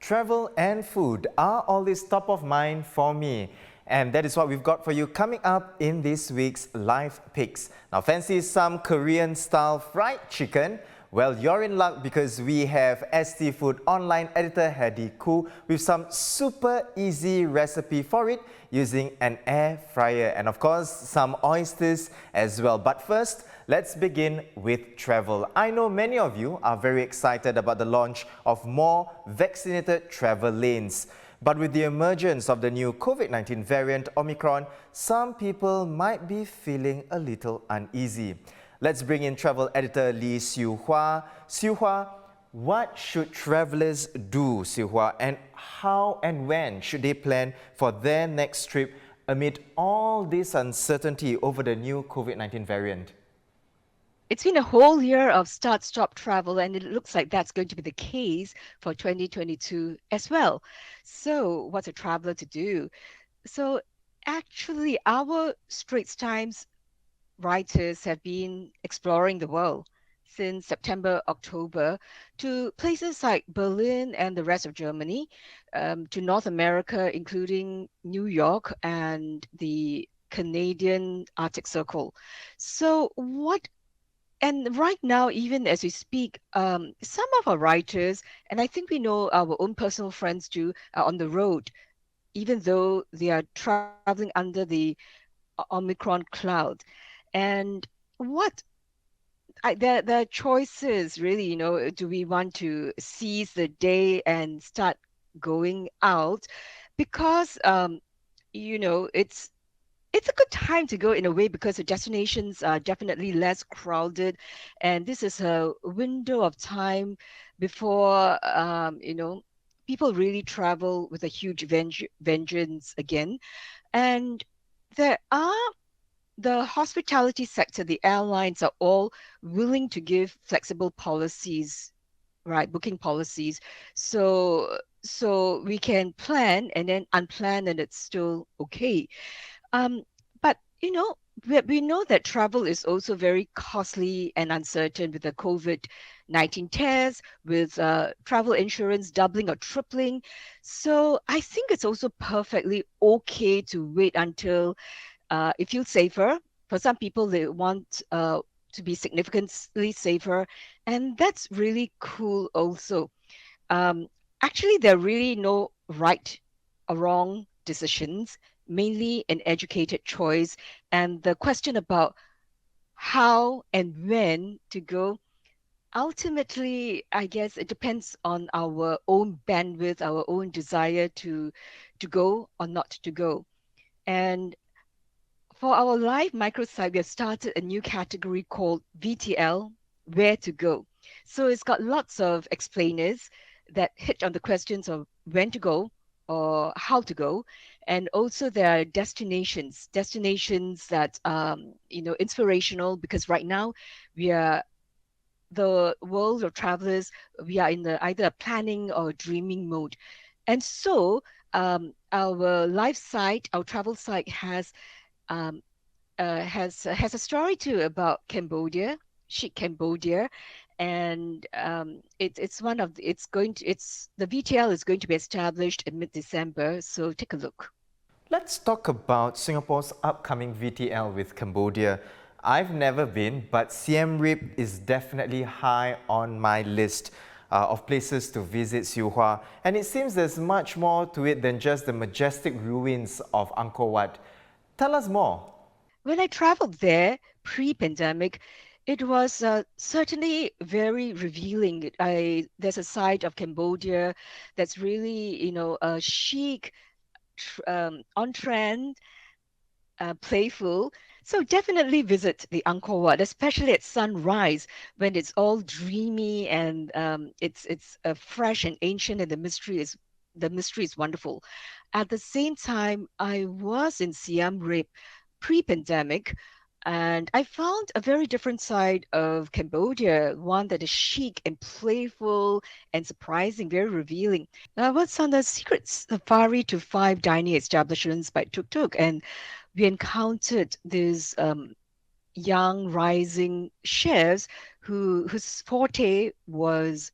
Travel and food are always top of mind for me. And that is what we've got for you coming up in this week's Live Picks. Now, fancy some Korean-style fried chicken? Well, you're in luck because we have STFood online editor Hedy Khoo with some super easy recipe for it using an air fryer and of course some oysters as well. But first, let's begin with travel. I know many of you are very excited about the launch of more vaccinated travel lanes. But with the emergence of the new COVID-19 variant Omicron, some people might be feeling a little uneasy. Let's bring in travel editor Lee Siu Hua. Siu Hua, what should travelers do, Siu Hua, and how and when should they plan for their next trip amid all this uncertainty over the new COVID-19 variant? It's been a whole year of start-stop travel, and it looks like that's going to be the case for 2022 as well. So, what's a traveler to do? So, actually, our Straits Times writers have been exploring the world since September, October, to places like Berlin and the rest of Germany, to North America, including New York and the Canadian Arctic Circle. So, and right now, even as we speak, some of our writers, and I think we know our own personal friends too, are on the road, even though they are traveling under the Omicron cloud. And what the choices really, do we want to seize the day and start going out? Because it's a good time to go in a way because the destinations are definitely less crowded, and this is a window of time before people really travel with a huge vengeance again. And there are the hospitality sector, the airlines are all willing to give flexible policies, right? Booking policies. So we can plan and then unplan and it's still okay. But we know that travel is also very costly and uncertain with the COVID-19 tests, with travel insurance doubling or tripling. So I think it's also perfectly okay to wait until it feels safer. For some people, they want to be significantly safer, and that's really cool also. Um, Actually, there are really no right or wrong decisions, mainly an educated choice. And the question about how and when to go, ultimately, I guess it depends on our own bandwidth, our own desire to go or not to go. And for our live microsite, we have started a new category called VTL, Where to Go. So it's got lots of explainers that hit on the questions of when to go or how to go. And also there are destinations that, inspirational, because right now we are the world of travelers, we are in the either a planning or dreaming mode. And so our live site, our travel site um, has a story too about Cambodia, chic Cambodia, and it's one of it's going to it's the VTL is going to be established in mid-December. So take a look. Let's talk about Singapore's upcoming VTL with Cambodia. I've never been, but Siem Reap is definitely high on my list of places to visit, Siu Hua. And it seems there's much more to it than just the majestic ruins of Angkor Wat. Tell us more. When I traveled there pre-pandemic, it was certainly very revealing. There's a side of Cambodia that's really, chic, on trend, playful. So definitely visit the Angkor Wat, especially at sunrise when it's all dreamy and it's fresh and ancient, and the mystery is wonderful. At the same time, I was in Siem Reap pre-pandemic, and I found a very different side of Cambodia, one that is chic and playful and surprising, very revealing. I was on a secret safari to 5 dining establishments by tuk-tuk, and we encountered these young rising chefs whose forte was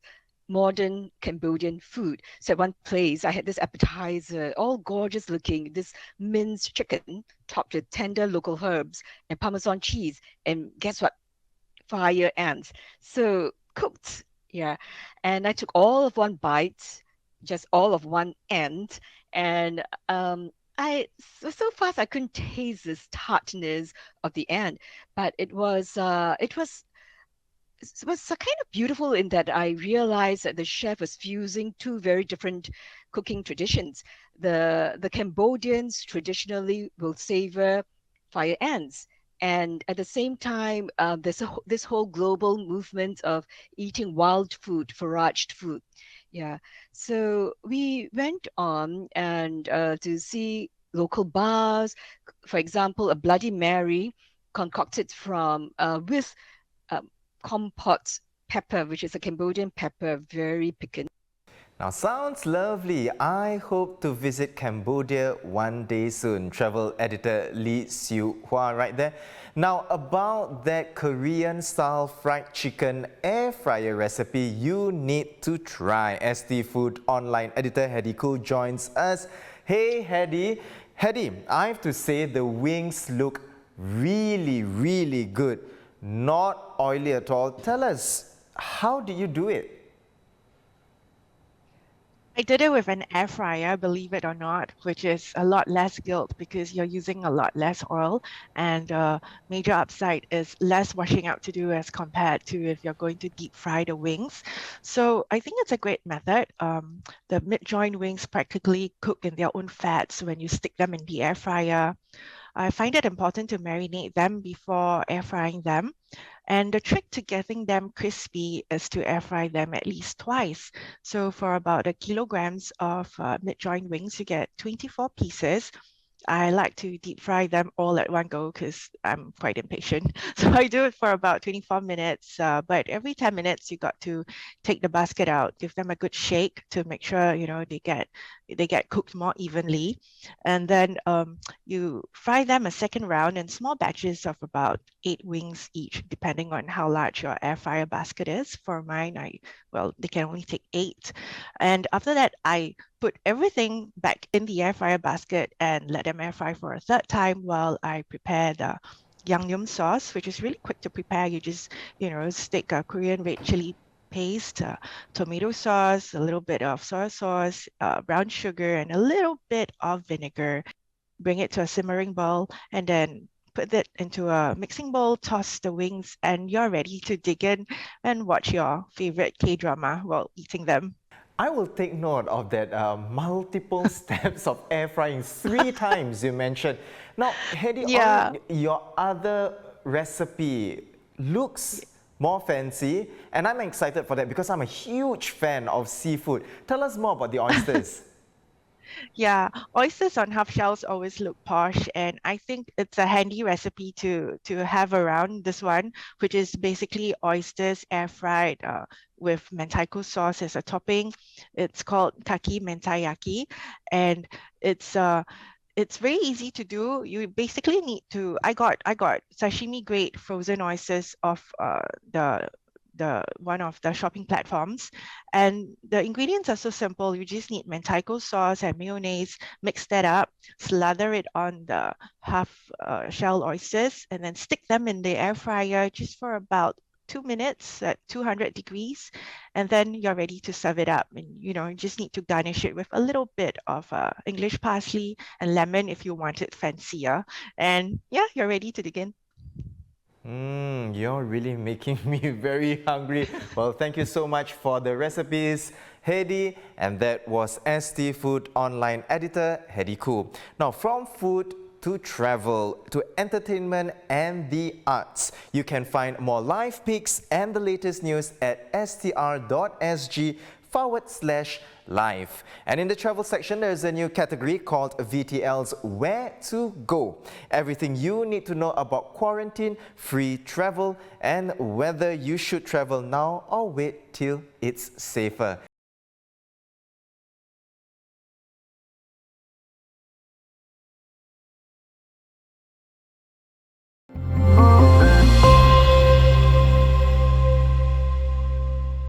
modern Cambodian food. So at one place, I had this appetizer, all gorgeous looking, this minced chicken topped with tender local herbs and Parmesan cheese. And guess what? Fire ants. So cooked, yeah. And I took all of one bite, just all of one end, and I was so fast I couldn't taste this tartness of the ant, but it was kind of beautiful in that I realized that the chef was fusing two very different cooking traditions. The Cambodians traditionally will savor fire ants, and at the same time, this whole global movement of eating wild food, foraged food. Yeah, so we went on and to see local bars, for example, a Bloody Mary concocted from with um, compot pepper, which is a Cambodian pepper, very piquant. Now, sounds lovely. I hope to visit Cambodia one day soon. Travel editor Lee Siu Hua right there. Now, about that Korean-style fried chicken air fryer recipe you need to try. STFood online editor Hedy Khoo joins us. Hey Hedy. Hedy, I have to say the wings look really good. Not oily at all. Tell us, how did you do it? I did it with an air fryer, believe it or not, which is a lot less guilt because you're using a lot less oil, and major upside is less washing out to do as compared to if you're going to deep fry the wings. So I think it's a great method. The mid-joint wings practically cook in their own fats when you stick them in the air fryer. I find it important to marinate them before air frying them. And the trick to getting them crispy is to air fry them at least twice. So for about a kilograms of mid-joint wings, you get 24 pieces. I like to deep fry them all at one go because I'm quite impatient. So I do it for about 24 minutes, but every 10 minutes you got to take the basket out, give them a good shake to make sure they get cooked more evenly, and then you fry them a second round in small batches of about 8 wings each, depending on how large your air fryer basket is. For mine, they can only take 8, and after that I put everything back in the air fryer basket and let them air fry for a third time while I prepare the yangnyeom sauce, which is really quick to prepare. You just, stick a Korean red chili paste, tomato sauce, a little bit of soy sauce, brown sugar, and a little bit of vinegar. Bring it to a simmering bowl and then put it into a mixing bowl, toss the wings, and you're ready to dig in and watch your favorite K-drama while eating them. I will take note of that multiple steps of air frying 3 times you mentioned. Now, Hedy, Yeah. on your other recipe looks more fancy, and I'm excited for that because I'm a huge fan of seafood. Tell us more about the oysters. Yeah, oysters on half shells always look posh, and I think it's a handy recipe to have around this one, which is basically oysters air fried with mentaiko sauce as a topping. It's called kaki mentayaki, and it's very easy to do. You basically need to. I got sashimi grade frozen oysters off the one of the shopping platforms, and the ingredients are so simple. You just need mentaiko sauce and mayonnaise. Mix that up, slather it on the half shell oysters, and then stick them in the air fryer just for about 2 minutes at 200 degrees, and then you're ready to serve it up. And you just need to garnish it with a little bit of English parsley and lemon if you want it fancier. And yeah, you're ready to dig in. You're really making me very hungry. Well, thank you so much for the recipes, Hedy, and that was STFood online editor Hedy Khoo. Now, from food to travel, to entertainment and the arts, you can find more live pics and the latest news at str.sg/live. And in the travel section, there's a new category called VTL's Where to Go. Everything you need to know about quarantine, free travel, and whether you should travel now or wait till it's safer.